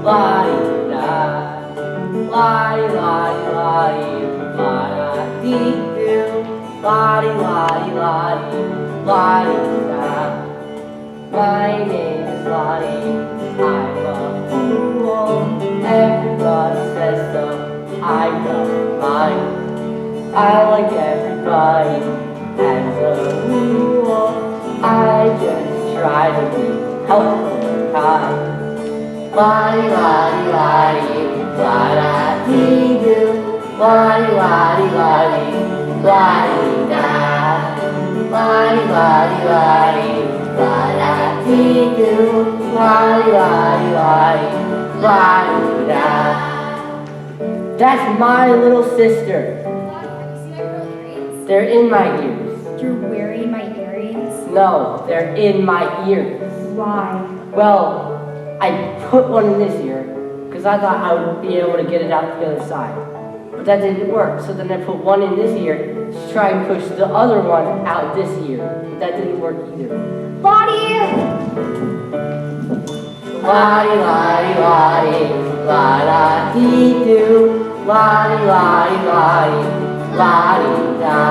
la-di-da, la-di-la-di-la-di, la-da-dee-doo, la-di-la-di-la-di, la-di-da. My name is Lottie, I'm a fool, everybody says so, I don't mind. I like everybody as a rule, I just try to be helpful and kind. Lottie, lottie, lottie, la-da-dee-doo, lottie, lottie, lottie, la-dee-da, lottie, lottie, lottie, la-da-dee-doo, lottie, lottie, lottie, la-dee-da. That's my little sister. They're in my ears. You're wearing my earrings? No, they're in my ears. Why? Well, I put one in this ear because I thought I would be able to get it out the other side. But that didn't work, so then I put one in this ear to try and push the other one out this ear. But that didn't work either. Lottie! Lottie, lottie, lottie, la-da-dee-doo, lottie, lottie, lottie, la-dee-da.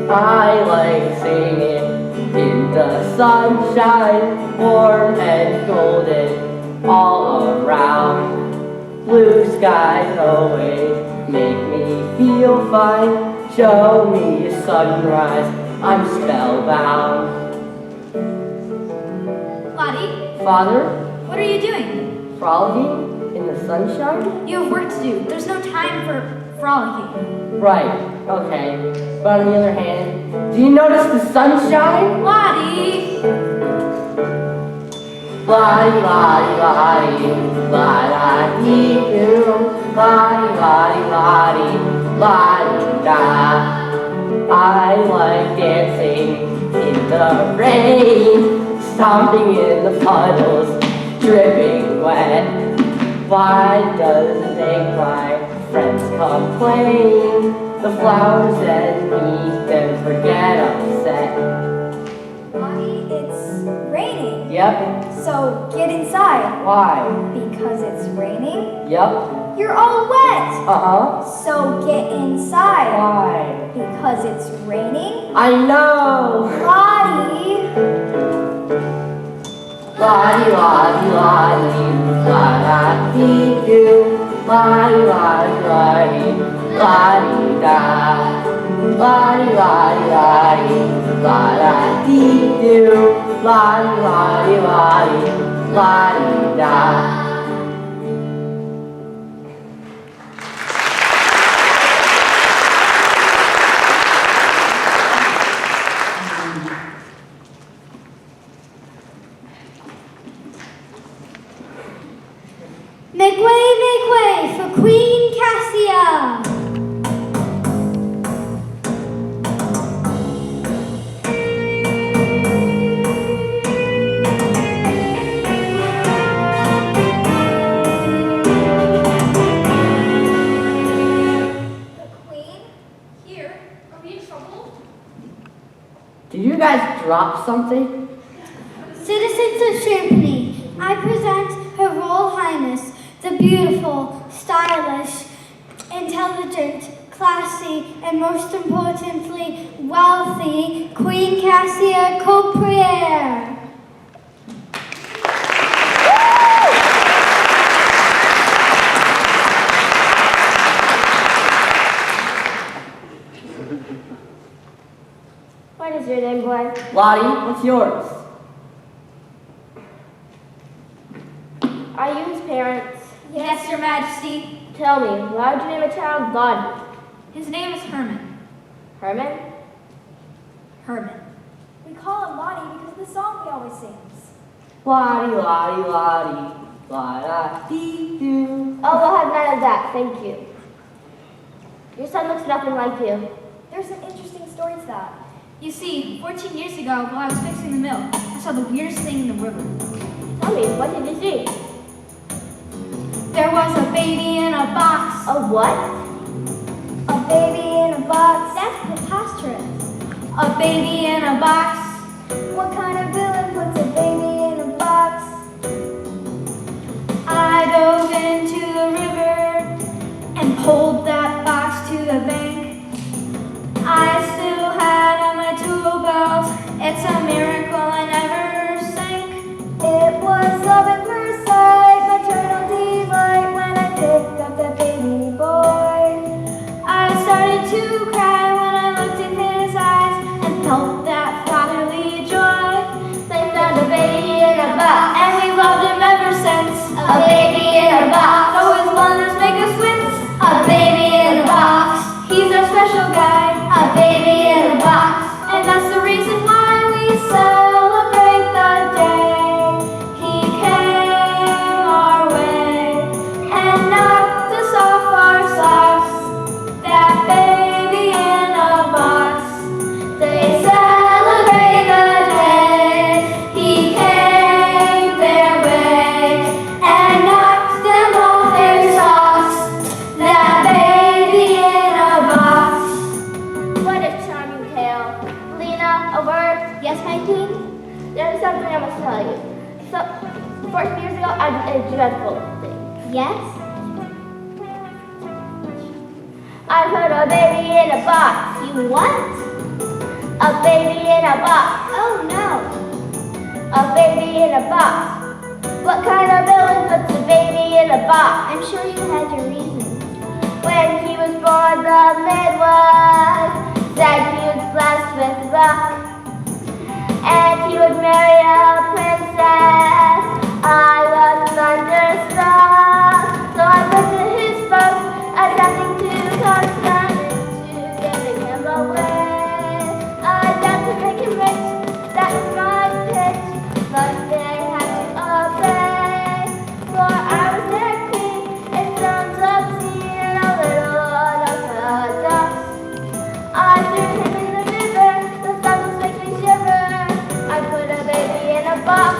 I like singing in the sunshine, warm and golden all around. Blue skies always make me feel fine. Show me a sunrise, I'm spellbound. Lottie? Father? What are you doing? Frolicking in the sunshine? You have work to do. There's no time for frolicking. Right, okay. But on the other hand, do you notice the sunshine? Lottie! Lottie, lottie, lottie, la-da-dee-doo, lottie, lottie, lottie, la-dee-da. I like dancing in the rain, stomping in the puddles, dripping wet. Why does it make my friends complain? The flowers and me then forget upset. Lottie, it's raining. Yep. So get inside. Why? Because it's raining? Yep. You're all wet. Uh-huh. So get inside. Why? Because it's raining? I know. Lottie! Lottie, lottie, lottie, la-da-dee-doo, lottie, lottie, lottie, la-dee-da. Lottie, lottie, lottie, la-da-dee-doo, lottie, lottie, lottie, la-dee-da. Make way for Queen Cassia! Did you guys drop something? Citizens of Champaign, I present Her Royal Highness, the beautiful, stylish, intelligent, classy, and most importantly, wealthy Queen Cassia Coprier. What is your name, boy? Lottie, what's yours? Are you his parents? Yes, Your Majesty. Tell me, why would you name a child Lottie? His name is Herman. Herman? Herman. We call him Lottie because of the song he always sings. Lottie, Lottie, Lottie, la-da-dee-doo. Oh, we'll have none of that, thank you. Your son looks nothing like you. There's an interesting story to that. You see, 14 years ago, while I was fixing the mill, I saw the weirdest thing in the river. Tell me, what did you see? There was a baby in a box. A what? A baby in a box. That's preposterous. A baby in a box. What kind of villain puts a baby in a box? I into the river and pulled that box to the bank. I still had on my tool belt. It's a miracle I never sank. It was love at first sight, maternal delight when I picked up that baby boy. I started to cry when I looked in his eyes and felt that fatherly joy. They found a baby in a box. And we loved him ever since. A baby in a box. Though his mothers make us wince. A baby in a box. He's our special guy. A baby in a box. And that's the reason why we celebrate the day he came our way and knocked us off our socks. That baby in a box. They celebrate the day he came their way and knocked them off their socks. That baby in a box. What a charming tale. Lena, a word? Yes, my queen? There's something I must tell you. So, 14 years ago, I did a dreadful thing. Yes? I put a baby in a box. You what? A baby in a box. Oh no. A baby in a box. What kind of villain puts a baby in a box? I'm sure you had your reasons. When he was born, the midwife said he was blessed with luck, and he would marry a princess. I was thunderstruck, so I put to his folks, attempting to talk them into giving him away. I tried to make him rich, that was my pitch, but they had to obey, for I was their queen, it sounds obscene and a little unorthodox. I threw him in the river, the thunder makes me shiver. I put a baby in a box.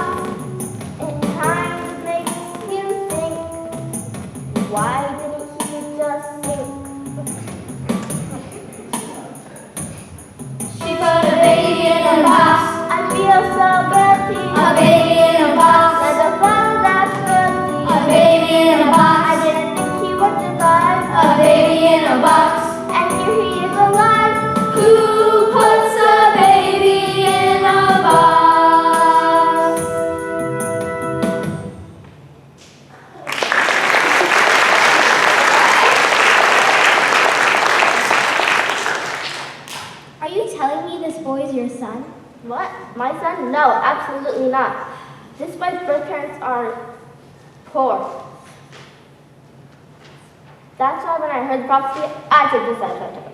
It kind of makes you think, why didn't he just sink? She put a baby in a box. I feel so guilty. A baby in a box. As a father that's guilty. A baby in a box. I didn't think he would survive. A baby in a box. And here he is alive. Who puts a baby in a box? Are you telling me this boy is your son? What? My son? No, absolutely not. This boy's birth parents are poor. That's why when I heard the prophecy, I took this as my took.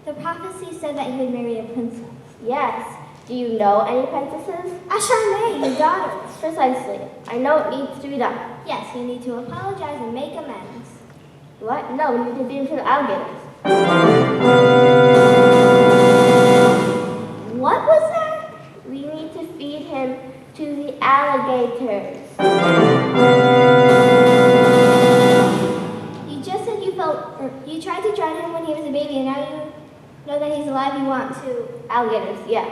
The prophecy said that he would marry a princess. Yes. Do you know any princesses? Ashar your daughter. Precisely. I know it needs to be done. Yes, you need to apologize and make amends. What? No, we need to feed him to the alligators. What was that? We need to feed him to the alligators. You just said you tried to drown him when he was a baby, and now you know that he's alive. You want to. Alligators, yeah.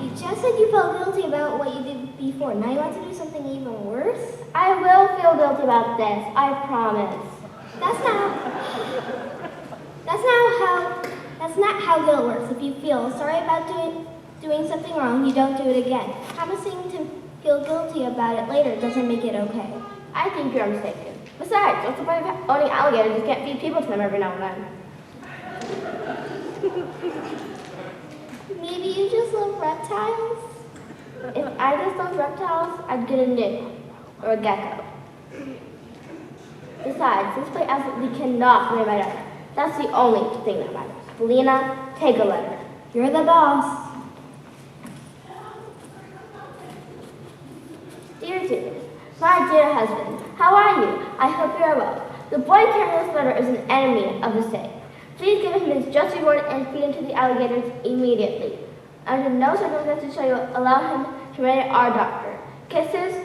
You just said you felt guilty about what you did before. Now you want to do something even worse? I will feel guilty about this, I promise. That's not how guilt works. If you feel sorry about doing something wrong, you don't do it again. Promising to feel guilty about it later doesn't make it okay. I think you're mistaken. Besides, what's the point of owning alligators? You can't feed people to them every now and then. Maybe you just love reptiles? If I just loved reptiles, I'd get a noo or a gecko. Besides, this place absolutely cannot be my daughter. That's the only thing that matters. Lena, take a letter. You're the boss. Dear Judith, my dear husband, how are you? I hope you are well. The boy carrying this letter is an enemy of the state. Please give him his just reward and feed him to the alligators immediately. Under no circumstances shall you allow him to marry our doctor. Kisses,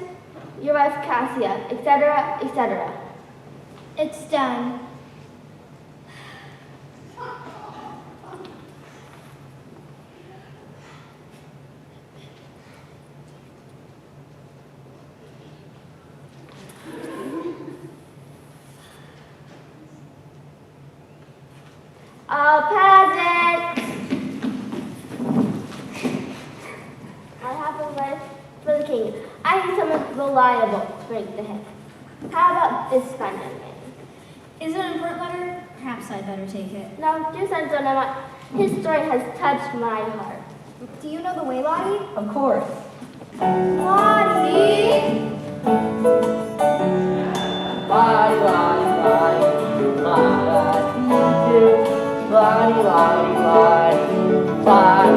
your wife Cassia, etc., etc. It's done. king. I need someone reliable to break the hip. How about this kind of man? Is it an important letter? Perhaps I'd better take it. No, just send on him. His story has touched my heart. Do you know the way, Lottie? Of course. Lottie! Lottie, Lottie, Lottie, Lottie, Lottie, Lottie, Lottie, Lottie, Lottie.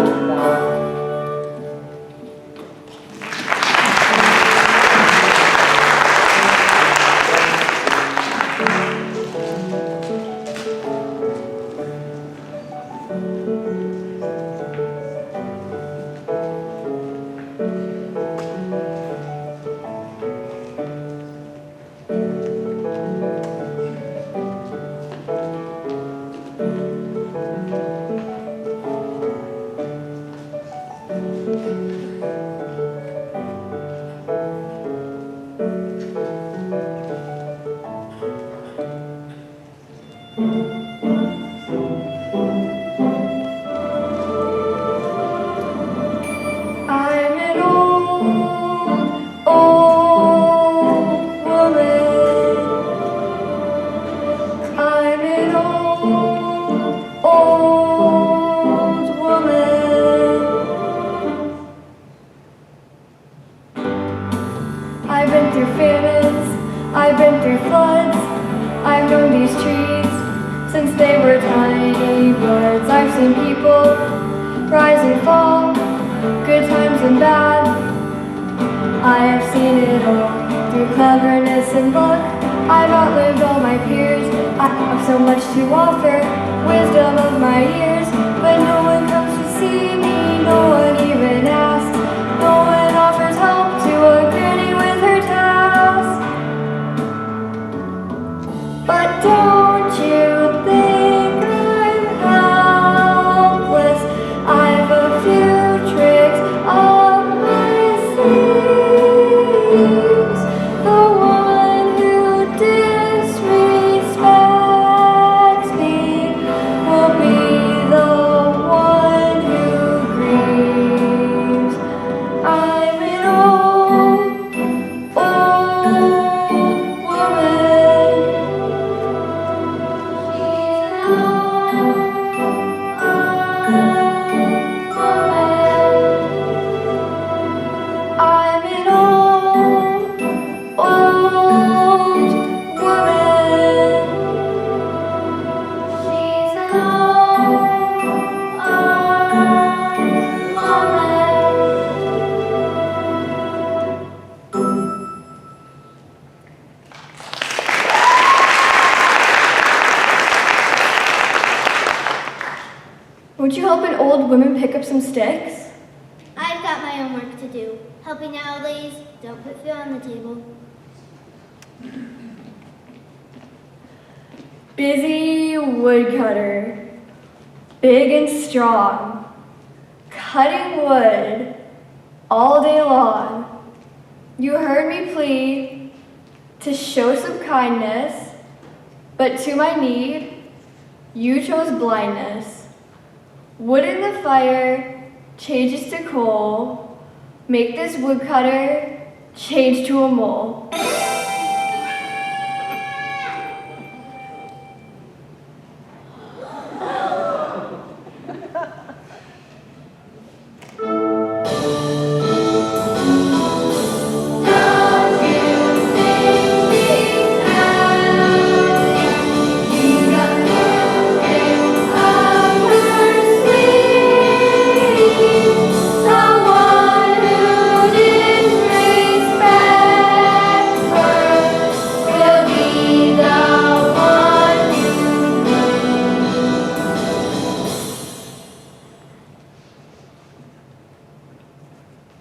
So much to offer, wisdom of my years, but no one comes to see me, no one even asks, no one offers help to a granny with her task. But don't you think I'm helpless? I've a few tricks up my sleeves. The one who disrespects will be the one who grieves. I'm an old woman. She's an old woman. I'm an old woman. She's an old woman. Won't you help an old woman pick up some sticks? I've got my own work to do. Helping out, ladies. Don't put food on the table. Busy woodcutter, big and strong, cutting wood all day long. You heard me plead to show some kindness, but to my need, you chose blindness. Wood in the fire changes to coal, make this woodcutter change to a mole.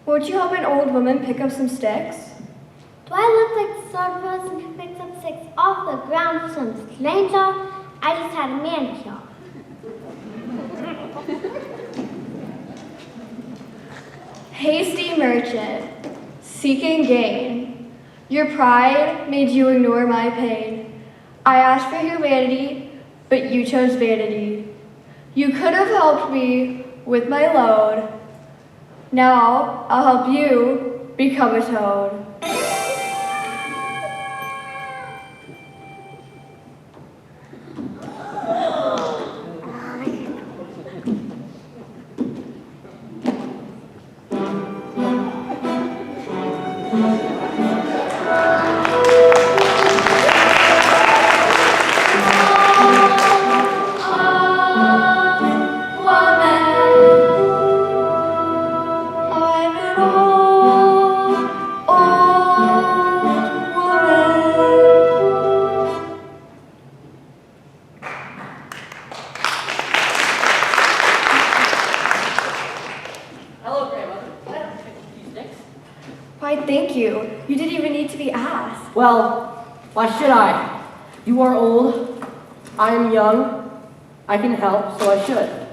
Won't you help an old woman pick up some sticks? Do I look like the sort of person who picks up sticks off the ground for some stranger? I just had a manicure. Hasty merchant, seeking gain. Your pride made you ignore my pain. I asked for humanity, but you chose vanity. You could have helped me with my load. Now I'll help you become a toad. Hello, Grandmother. Can I have a few sticks? Why, thank you. You didn't even need to be asked. Well, why should I? You are old. I am young. I can help, so I should.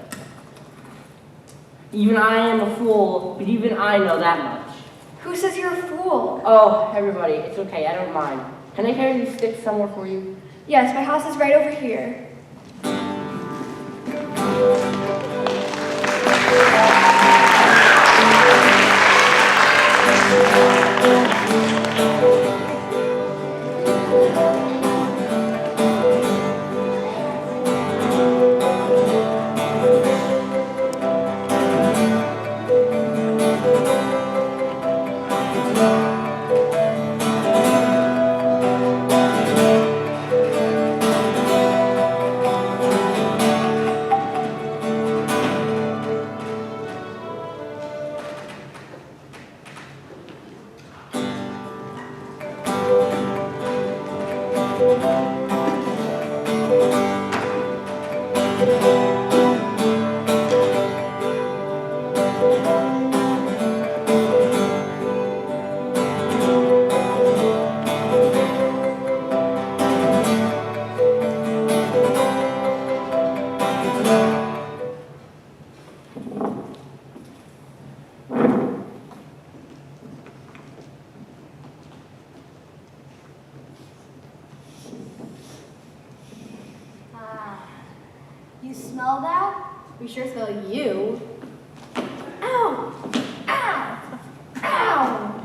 Even I am a fool, but even I know that much. Who says you're a fool? Oh, everybody, it's okay. I don't mind. Can I carry these sticks somewhere for you? Yes, my house is right over here. You smell that? We sure smell you. Ow! Ow! Ow!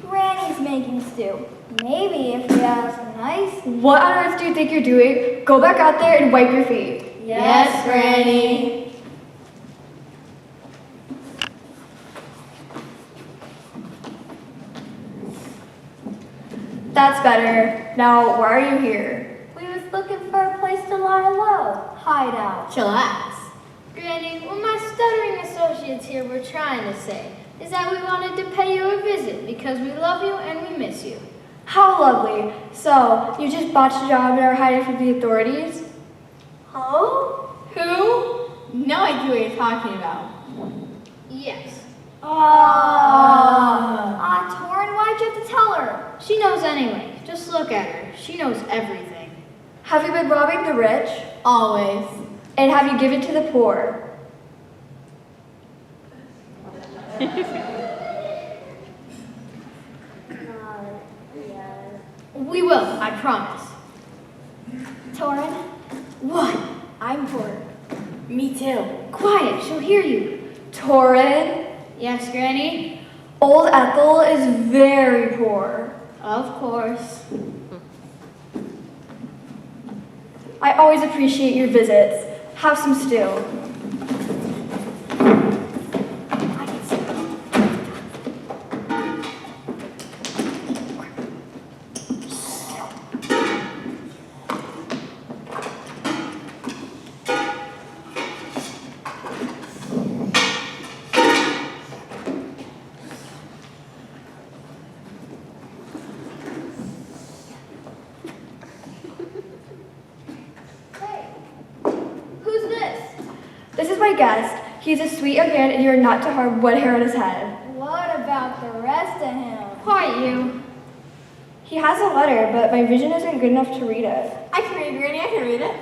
Granny's making stew. Maybe if we have some ice. What on earth do you think you're doing? Go back out there and wipe your feet. Yes, Granny. That's better. Now, why are you here? We was looking for a place to lie low. Hide out. Chillax. Granny, what my stuttering associates here were trying to say is that we wanted to pay you a visit because we love you and we miss you. How lovely. So, you just botched a job and are hiding from the authorities? Oh? Who? No idea what you're talking about. Yes. Torrin, why'd you have to tell her? She knows anyway. Just look at her. She knows everything. Have you been robbing the rich? Always. And have you given to the poor? We will, I promise. Torrin? What? I'm poor. Me too. Quiet, she'll hear you. Torrin, Yes, Granny? old Ethel is very poor. Of course. I always appreciate your visits. Have some stew. This is my guest. He's a sweet young man and you are not to harm one hair on his head. What about the rest of him? Quiet, you. He has a letter, but my vision isn't good enough to read it. I can read, Granny. I can read it.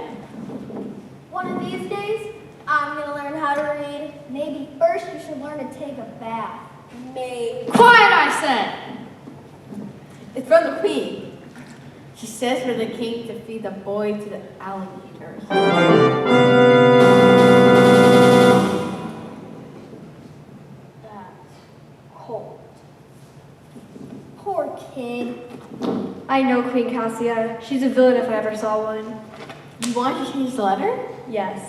One of these days, I'm gonna learn how to read. Maybe first you should learn to take a bath. Maybe. Quiet, I said. It's from the Queen. She says for the king to feed the boy to the alligators. That's cold. kid. I know Queen Cassia. She's a villain if I ever saw one. You want to change the letter? Yes.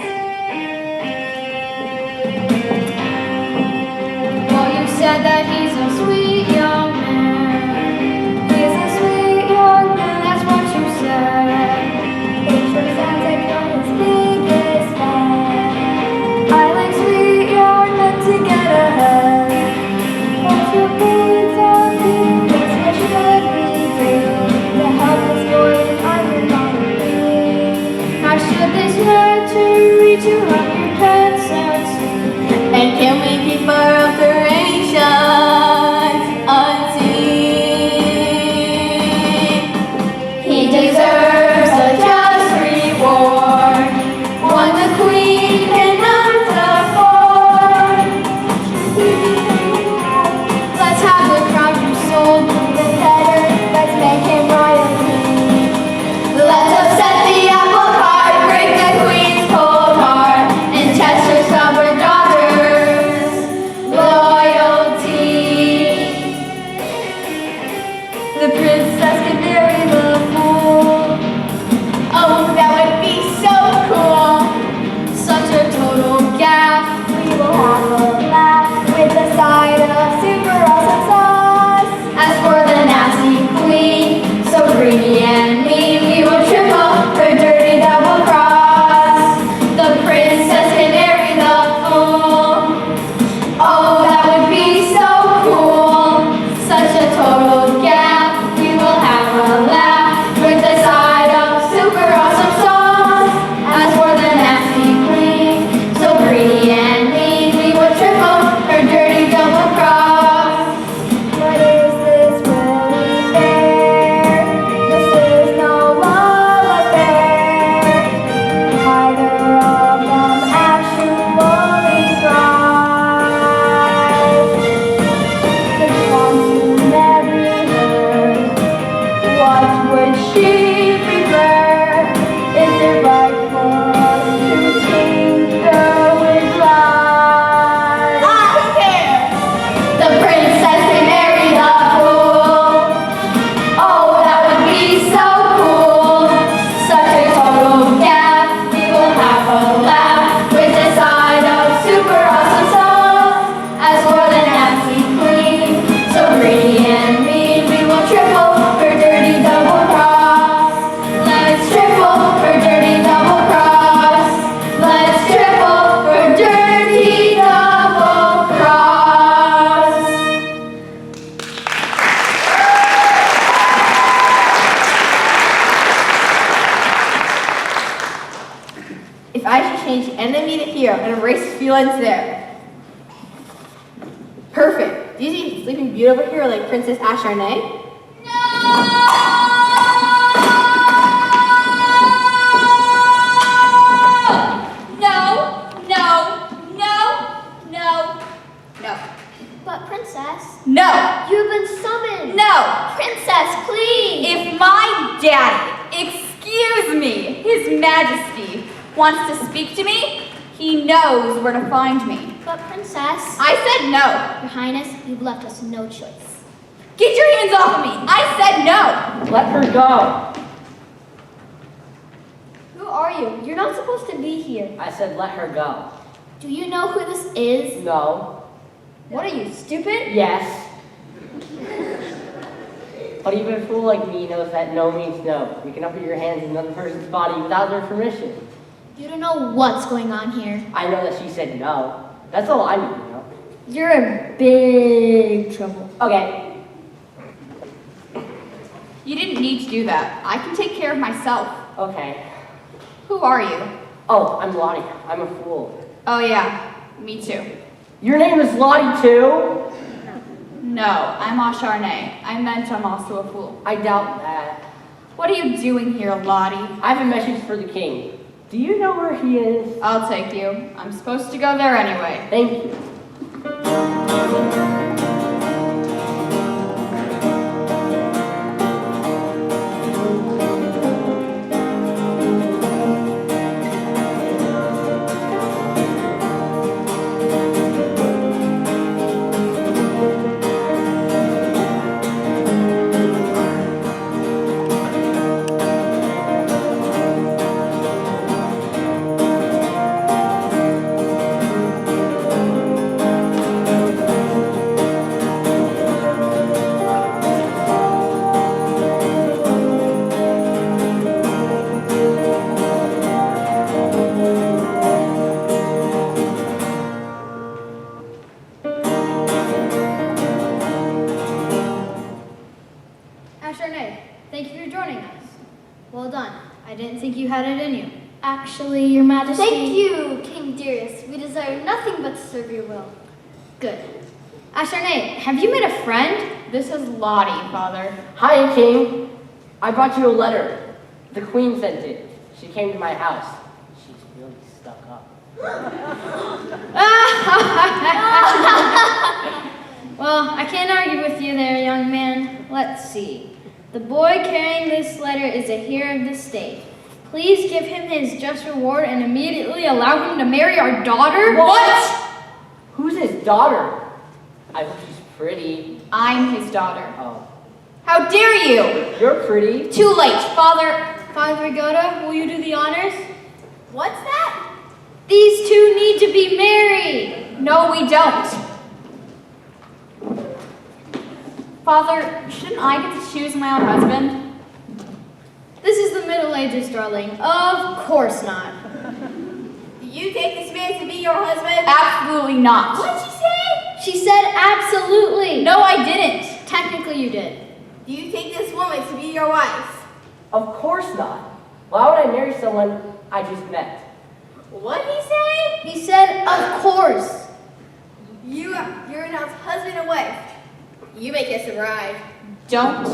Well, you said that he's a sweet young man. He's a sweet young man. That's what you said. It sure sounds like you're his biggest fan. I like sweet young men to get ahead. What's your big town thing? That's what should we do to help this boy find your mommy? How should this letter reach 200 pencils? And can we keep our operations unseen? He deserves a just reward, one the queen cannot afford. Let's have the crown you sold, the better, let's make him royalty. Let's upset the apple cart, break the queen's cold heart, and test her stubborn daughter's loyalty. The princess can marry the fool. Oh, that would be so cool. Such a total gaffe. We will have a laugh with a side of super awesome sauce. As for the nasty queen, so greedy and mean, we will triple her dirty double cross. The princess can marry the fool. Oh, that would be so cool. Such a total gaffe. We will have a laugh with the side of super awesome sauce. As for the nasty queen, so greedy and mean, we will triple her dirty double cross. But is this really fair? This is no love affair. Neither of them actually thrive. The one who marry her, what would she prefer? Is it right for us to tinker with lies? Ah, who cares? The princess can marry the fool. Oh, that would be so cool. Such a total gaffe. We will have a laugh with the side of super awesome sauce. As for the nasty queen, so greedy and mean, we will triple her dirty double cross. Let's triple her dirty double cross. Let's triple her dirty double cross. If I should change enemy to hero and erase feelings there. Perfect. Do you see Sleeping Beauty over here like Princess Acharnay? But princess, No! you've been summoned. No! Princess, please. If my daddy, excuse me, his majesty, wants to speak to me, he knows where to find me. But princess, I said no. your highness, you've left us no choice. Get your hands off of me. I said no. Let her go. Who are you? You're not supposed to be here. I said let her go. Do you know who this is? No. What are you, stupid? Yes. But even a fool like me knows that no means no. You cannot put your hands in another person's body without their permission. You don't know what's going on here. I know that she said no. That's all I need to know. You're in big trouble. Okay. You didn't need to do that. I can take care of myself. Okay. Who are you? Oh, I'm Lottie. I'm a fool. Oh yeah, me too. Your name is Lottie too? No, I'm Acharnay. I meant I'm also a fool. I doubt that. What are you doing here, Lottie? I have a message for the king. Do you know where he is? I'll take you. I'm supposed to go there anyway. Thank you. Renee, thank you for joining us. Well done. I didn't think you had it in you. Actually, Your Majesty. Thank you, King Darius. We desire nothing but to serve your will. Good. Renee, have you made a friend? This is Lottie, Father. Hi, King. I brought you a letter. The Queen sent it. She came to my house. She's really stuck up. Well, I can't argue with you there, young man. Let's see. The boy carrying this letter is a hero of the state. Please give him his just reward and immediately allow him to marry our daughter? What? Who's his daughter? I hope she's pretty. I'm his daughter. Oh. How dare you? You're pretty. Too late, Father. Father Rigoda, will you do the honors? What's that? These two need to be married. No, we don't. Father, shouldn't I get to choose my own husband? This is the Middle Ages, darling. Of course not. Do you take this man to be your husband? Absolutely not. What'd she say? She said absolutely. No, I didn't. Technically you did. Do you take this woman to be your wife? Of course not. Why would I marry someone I just met? What'd he say? He said, of course. You're announced husband and wife. You may kiss the bride. Don't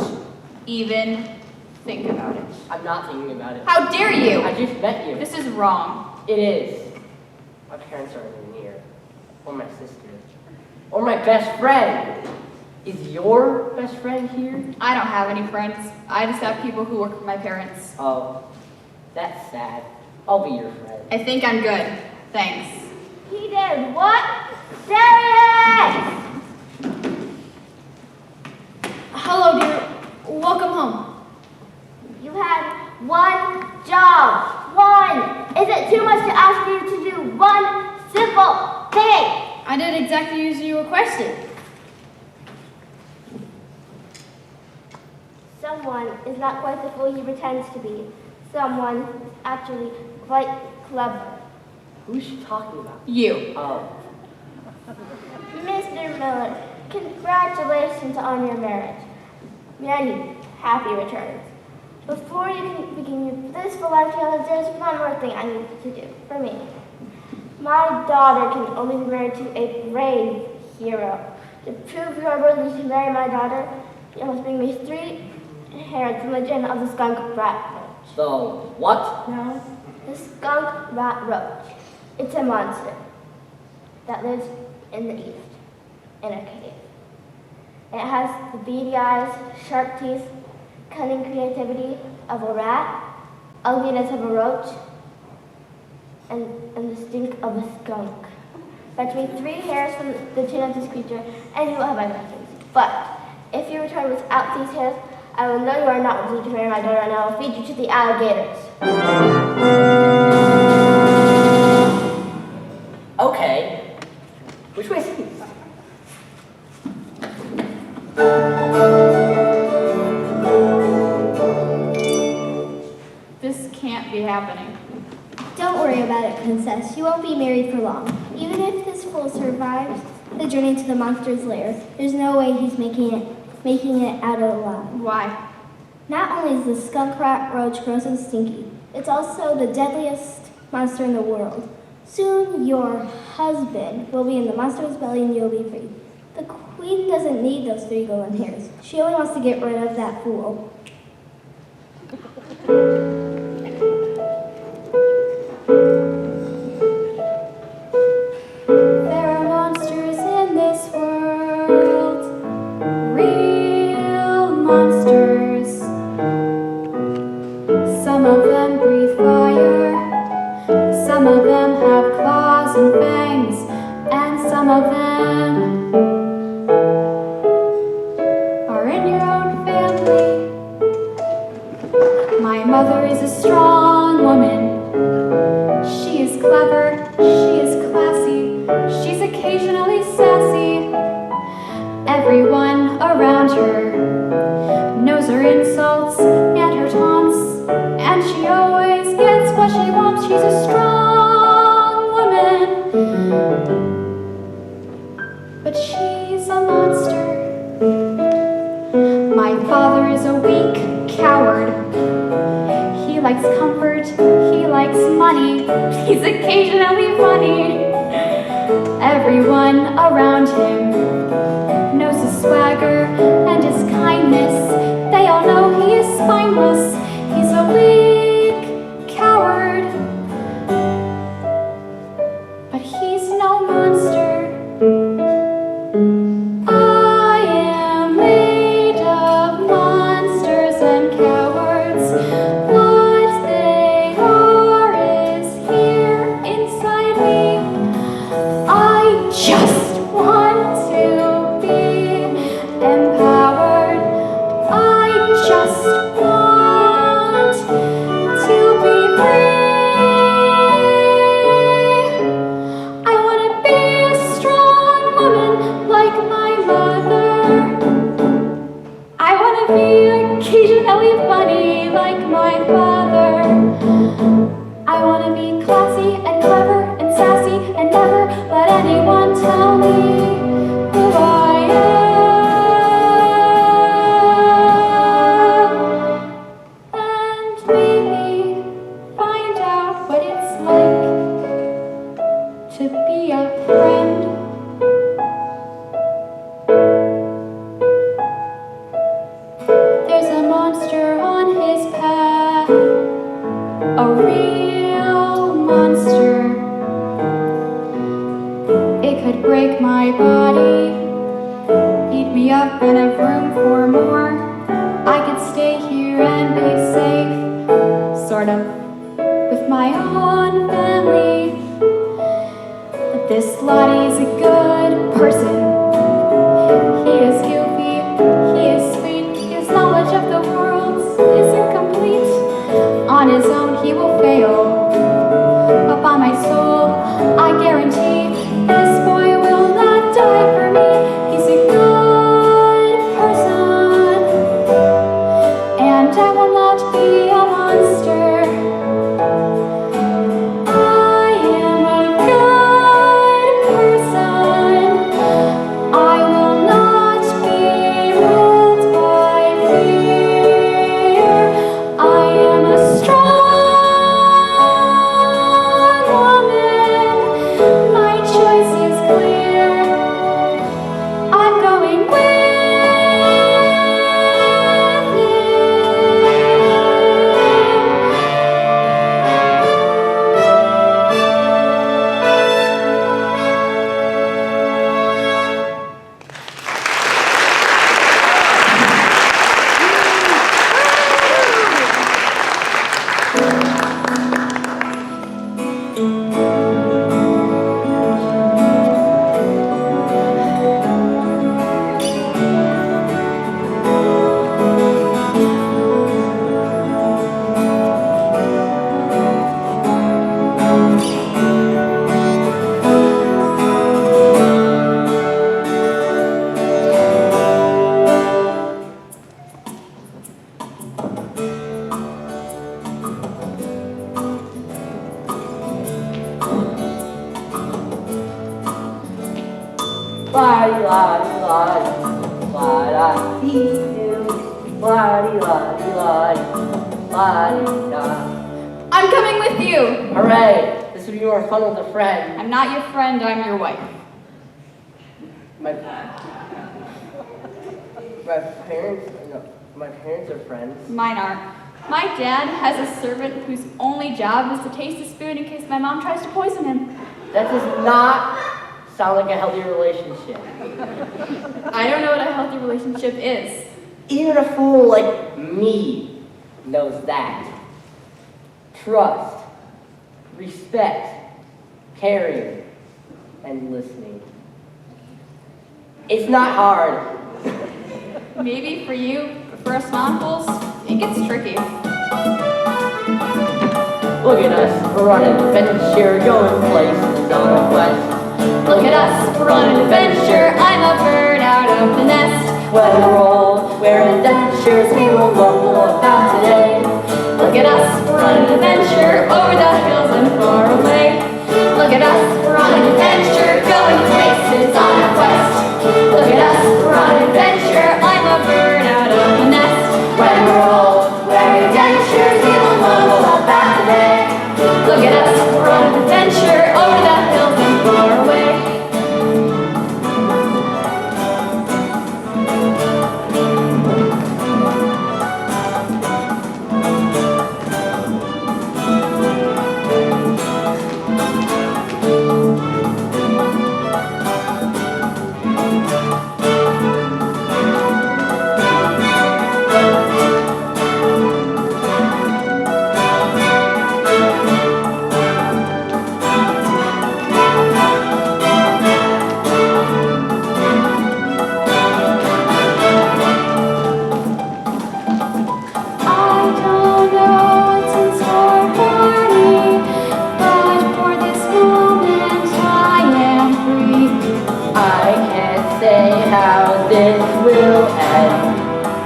even think about it. I'm not thinking about it. How dare you? I just met you. This is wrong. It is. My parents aren't even here. Or my sister. Or my best friend. Is your best friend here? I don't have any friends. I just have people who work with my parents. Oh, that's sad. I'll be your friend. I think I'm good. Thanks. He did what? Darius! Hello, dear. Welcome home. You had one job. One. Is it too much to ask you to do one simple thing? I did exactly as you requested. Someone is not quite the fool he pretends to be. Someone is actually quite clever. Who's she talking about? You. Oh. Mr. Miller, congratulations on your marriage. Many happy returns. Before you can begin your blissful life together, there's one more thing I need you to do for me. My daughter can only be married to a brave hero. To prove you are worthy to marry my daughter, you must bring me 3 hairs from the den of the skunk rat roach. The what? No, the skunk rat roach. It's a monster that lives in the east, in a cave. It has the beady eyes, sharp teeth, cunning creativity of a rat, ugliness of a roach, and the stink of a skunk. Fetch me 3 hairs from the chin of this creature, and you will have my blessings. But if you return without these hairs, I will know you are not worthy to marry my daughter, and I will feed you to the alligators. Okay. Which way is he? This can't be happening. Don't worry about it, Princess. You won't be married for long. Even if this fool survives the journey to the monster's lair, there's no way he's making it out alive. Why? Not only is the skunk rat roach gross and stinky, it's also the deadliest monster in the world. Soon your husband will be in the monster's belly and you'll be free. The queen doesn't need those 3 golden hairs. She only wants to get rid of that fool. There are monsters in this world, real monsters. Some of them breathe fire, some of them have claws and fangs, and some of them are in your own family. My mother is a strong woman. She is clever, she is classy, she's occasionally sassy. Everyone around her knows her insults and her taunts, and she always gets what she wants. She's a strong woman, but she's a monster. My father is a weak coward. He likes comfort, he likes money, he's occasionally funny. Everyone around him knows his swagger and his kindness. They all know he is spineless. He's a weak coward, but he's no monster. I am made of monsters and cowards. What they are is here inside me. I just want to be empowered. I just want to be free. I want to be a strong woman like my mother. I want to be occasionally funny like my father. I want to be classy and clever and sassy and never let anyone tell me who I am. And maybe find out what it's like to be a friend. There's a monster on his path, a real monster. It could break my body, eat me up and have room for more. I could stay here and be safe, sort of, with my own family. But this Lottie's a good person. He is goofy, he is sweet, his knowledge of the world is incomplete. On his own he will fail. Upon my soul, I guarantee this boy will not die for me. He's a good person, and I will not be a monster. I am a good person. I will not be ruled by fear. I am a strong woman. My choice is clear. I'm going with him. I'm coming with you. Hooray! This will be more fun with a friend. I'm not your friend, I'm your wife. My parents are friends. Mine aren't. My dad has a servant whose only job is to taste the spoon in case my mom tries to poison him. That does not sound like a healthy relationship. I don't know what a healthy relationship is. Even a fool like me knows that. Trust, respect, caring, and listening. It's not hard. Maybe for you, but for us non-fools, it gets tricky. Look at us, we're on an adventure, going places on a quest. Look at us, we're on an adventure. I'm a bird out of the nest. When we're old, we're adventures we will know about today. Look at us, we're on an adventure over the hills and far away. Look at us, we're on an adventure, going places on a quest. Look at us, we're on an adventure. I'm a bird out of the nest.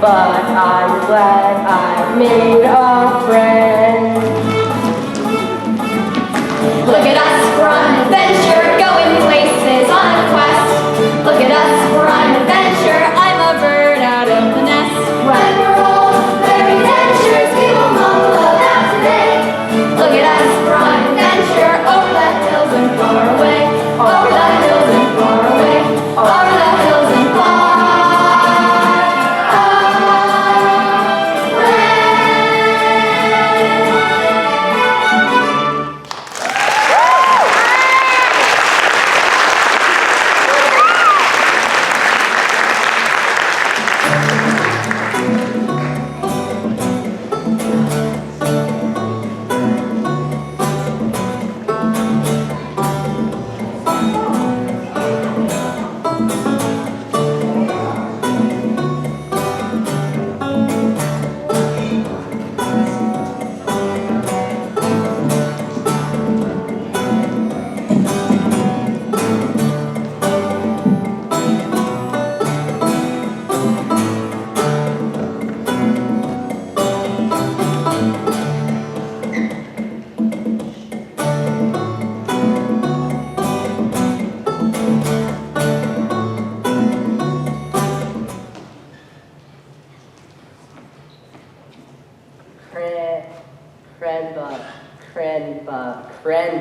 but I'm glad I made a friend. Look at us, we're on an adventure, going places on a quest. Look at us, we're on an adventure, I'm a bird out of the nest. When we're old, very adventures, we will mumble about today. Look at us, we're on an adventure, over the hills and far away. Over the hills and far away. Over the hills and far away.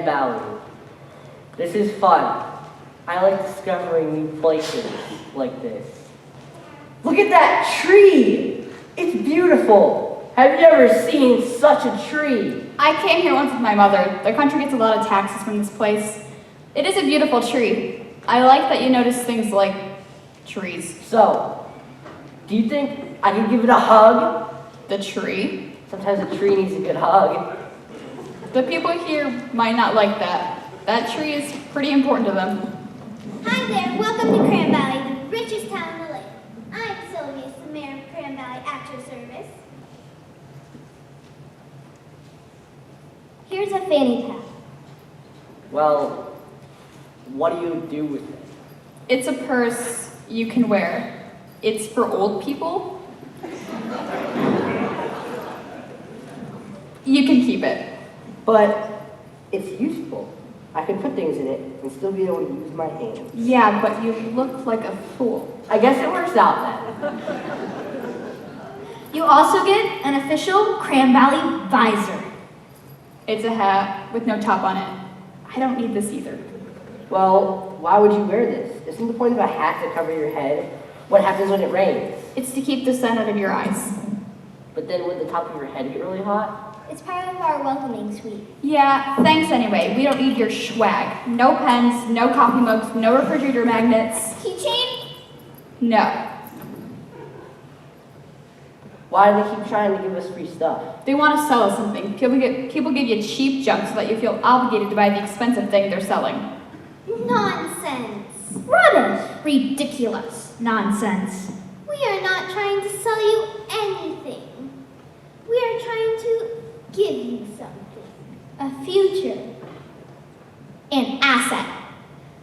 Valley. This is fun. I like discovering new places like this. Look at that tree! It's beautiful! Have you ever seen such a tree? I came here once with my mother. The country gets a lot of taxes from this place. It is a beautiful tree. I like that you notice things like trees. So, do you think I can give it a hug? The tree? Sometimes a tree needs a good hug. The people here might not like that. That tree is pretty important to them. Hi there, welcome to Cram Valley, the richest town in the lake. I'm Sylvia, the mayor of Cram Valley Actor Service. Here's a fanny pack. Well, what do you do with it? It's a purse you can wear. It's for old people. You can keep it. But it's useful. I can put things in it and still be able to use my hands. Yeah, but you look like a fool. I guess it works out then. You also get an official Cram Valley visor. It's a hat with no top on it. I don't need this either. Well, why would you wear this? Isn't the point of a hat to cover your head? What happens when it rains? It's to keep the sun out of your eyes. But then would the top of your head get really hot? It's part of our welcoming suite. Yeah, thanks anyway. We don't need your swag. No pens, no coffee mugs, no refrigerator magnets. Keychain? No. Why do they keep trying to give us free stuff? They want to sell us something. People give you cheap junk so that you feel obligated to buy the expensive thing they're selling. Nonsense. Rubbish! Ridiculous. Nonsense. We are not trying to sell you anything. We are trying to give you something. A future. An asset.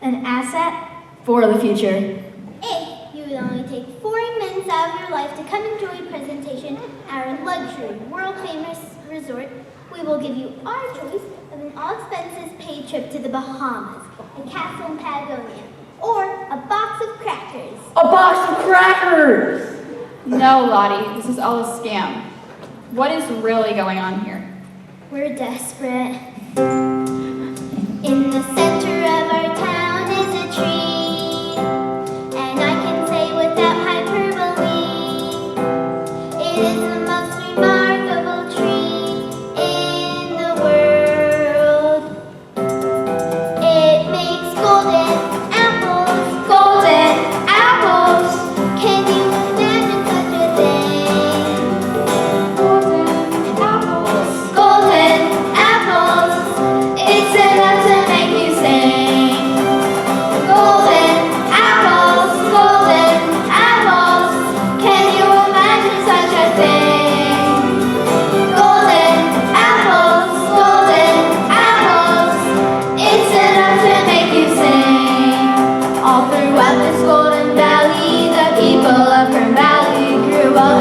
An asset for the future. If you would only take 40 minutes out of your life to come enjoy a presentation at our luxury, world-famous resort, we will give you our choice of an all-expenses-paid trip to the Bahamas, a castle in Patagonia, or a box of crackers. A box of crackers! No, Lottie, this is all a scam. What is really going on here? We're desperate. In the center of our town is a tree, and I can say without hyperbole, it is the most remarkable tree in the world. It makes golden apples. Golden apples! Can you imagine such a thing? Golden apples, it's enough to make you sing. Golden apples, can you imagine such a thing? Golden apples, it's enough to make you sing. All throughout this golden valley, the people of Grimm Valley grew up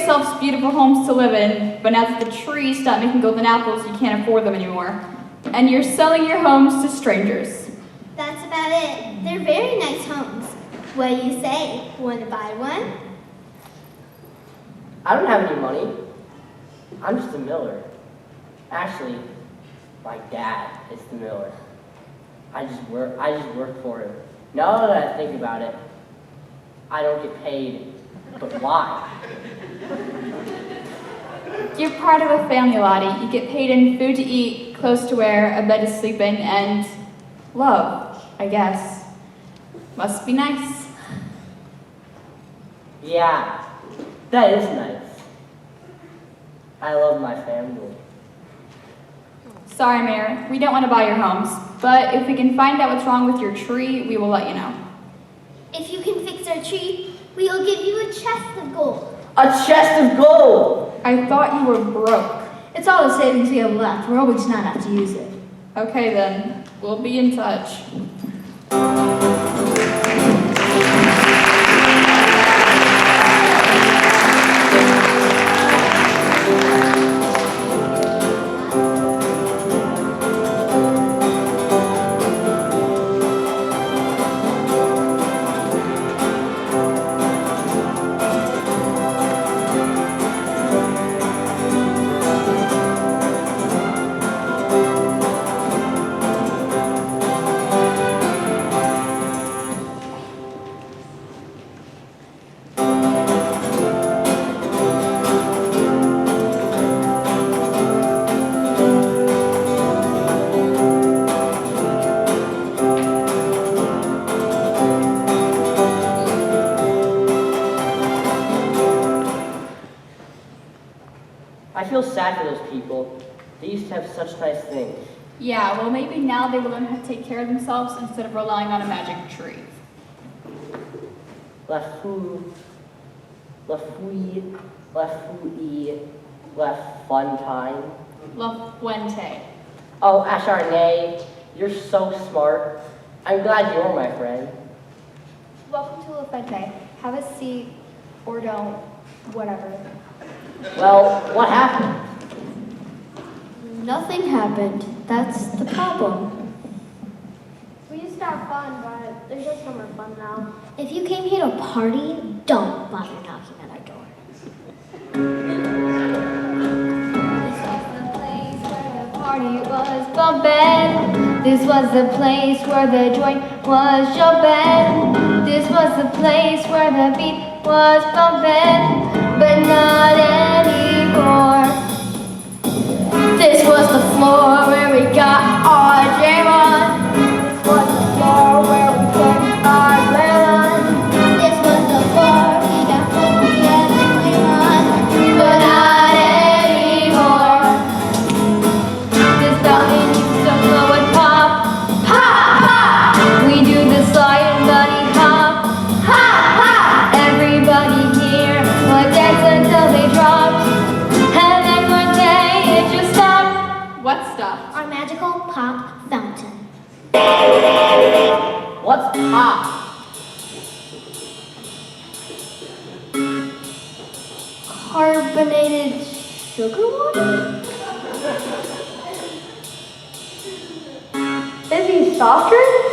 yourselves beautiful homes to live in, but now that the trees stop making golden apples, you can't afford them anymore. And you're selling your homes to strangers. That's about it. They're very nice homes. What do you say? Want to buy one? I don't have any money. I'm just a miller. Actually, my dad is the miller. I just work for him. Now that I think about it, I don't get paid. But why? You're part of a family, Lottie. You get paid in food to eat, clothes to wear, a bed to sleep in, and love, I guess. Must be nice. Yeah, that is nice. I love my family. Sorry, Mayor, we don't want to buy your homes, but if we can find out what's wrong with your tree, we will let you know. If you can fix our tree, we will give you a chest of gold. A chest of gold! I thought you were broke. It's all the savings we have left. We're always not have to use it. Okay then, we'll be in touch. I feel sad for those people. They used to have such nice things. Yeah, well maybe now they will learn how to take care of themselves instead of relying on a magic tree. La fou, la fun time. La Fuente. Oh, Acharnay, you're so smart. I'm glad you're my friend. Welcome to La Fuente. Have a seat, or don't, whatever. Well, what happened? Nothing happened. That's the problem. We used to have fun, but there's just no more fun now. If you came here to party, don't bother knocking at our door. Party was bumpin'. This was the place where the joint was jumpin'. This was the place where the beat was bumpin', but not anymore. This was the floor where we got our jam on. This was the floor where we put our glam on. This was the floor we got funky and flame on, but not anymore. This fountain used to flow and pop, pop, pop. We do the slide and bunny hop, hop, hop. Everybody here would dance until they dropped, and then one day it just stopped. What stopped? Our magical pop fountain. What's pop? Carbonated sugar water? Fizzy soft drinks?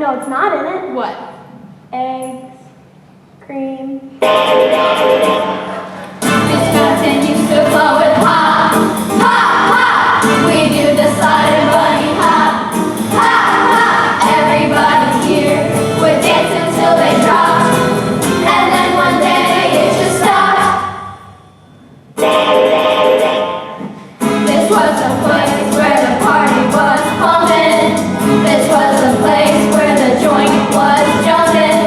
know it's not in it? What? Eggs, cream. This fountain used to flow with hop, hop, hop. We do the slide and bunny hop, hop, hop. Everybody here would dance until they dropped, and then one day it just stopped. This was the place where the party was pumping. This was the place where the joint was jumping.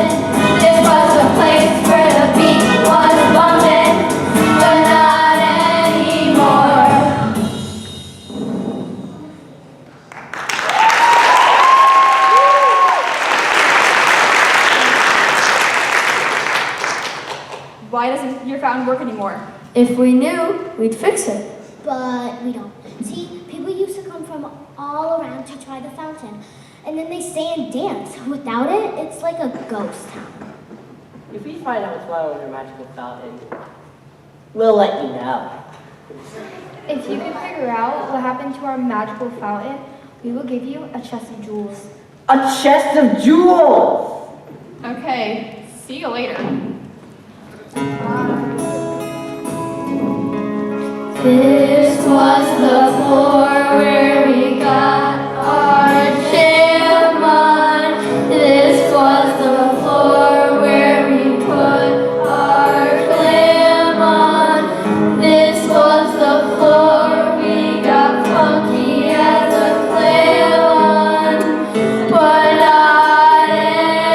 This was the place where the beat was bumping, but not anymore. Why doesn't your fountain work anymore? If we knew, we'd fix it. But we don't. See, people used to come from all around to try the fountain, and then they stay and dance. Without it, it's like a ghost town. If we find out what's wrong with your magical fountain, we'll let you know. If you can figure out what happened to our magical fountain, we will give you a chest of jewels. A chest of jewels! Okay, see you later. This was the floor where we got our jam. This was the floor where we put our glam on. This was the floor we got funky as a clam on, but not anymore.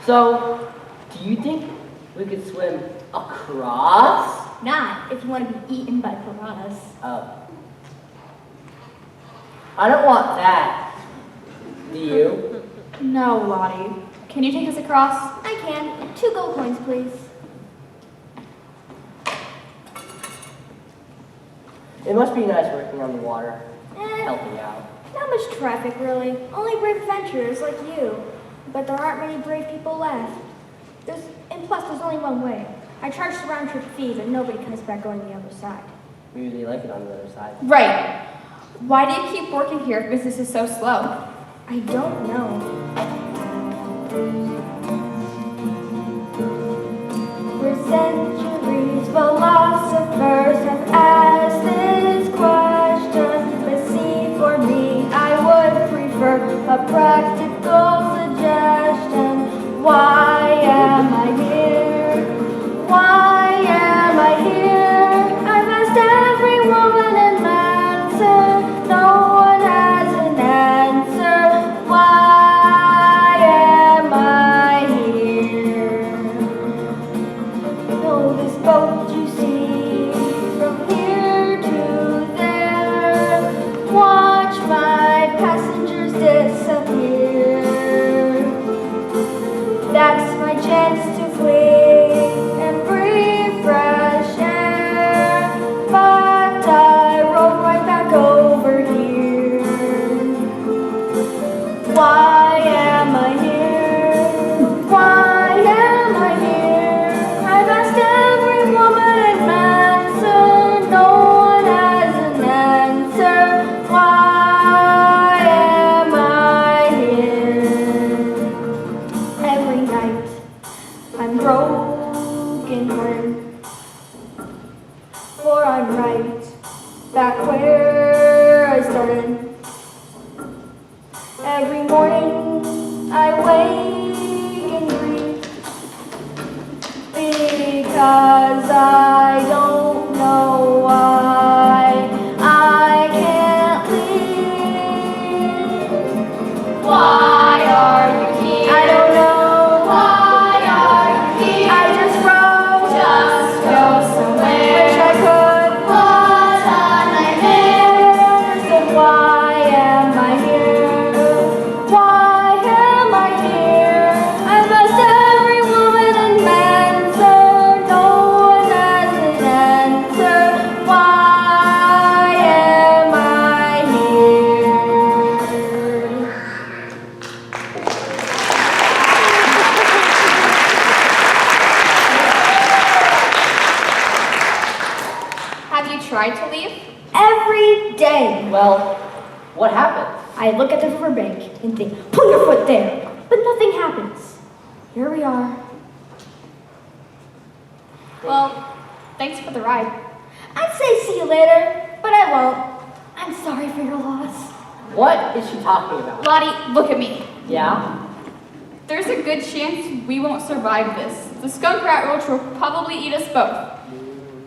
So, do you think we could swim across? Not if you want to be eaten by piranhas. Oh. I don't want that. Do you? No, Lottie. Can you take us across? I can. 2 gold coins, please. It must be nice working on the water, Eh, helping out. not much traffic, really. Only brave adventurers like you. But there aren't many brave people left. And plus, there's only one way. I charged the round-trip fee, but nobody comes back going the other side. Maybe they like it on the other side. Right. Why do you keep working here if business is so slow? I don't know. For centuries, philosophers have asked this question. But see, for me, I would prefer a practical suggestion. Why am I here? Why am I here? I've asked every woman in Lancer. No one has an answer. Why am I here? Know this boat you see from here to there. Watch my passengers disappear. That tried to leave? Every day. Well, what happened? I look at the riverbank and think, put your foot there. But nothing happens. Here we are. Well, thanks for the ride. I'd say see you later, but I won't. I'm sorry for your loss. What is she talking about? Lottie, look at me. Yeah? There's a good chance we won't survive this. The skunk rat roach will probably eat us both.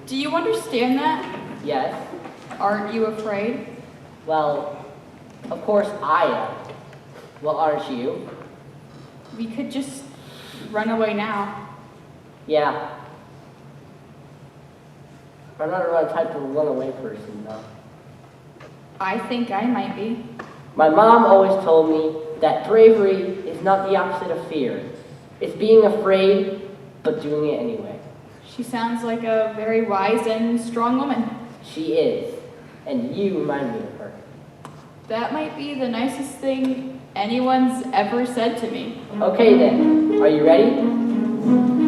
Do you understand that? Yes. Aren't you afraid? Well, of course I am. Well, aren't you? We could just run away now. Yeah. I'm not a type of runaway person, though. I think I might be. My mom always told me that bravery is not the opposite of fear. It's being afraid, but doing it anyway. She sounds like a very wise and strong woman. She is, and you remind me of her. That might be the nicest thing anyone's ever said to me. Okay then, are you ready?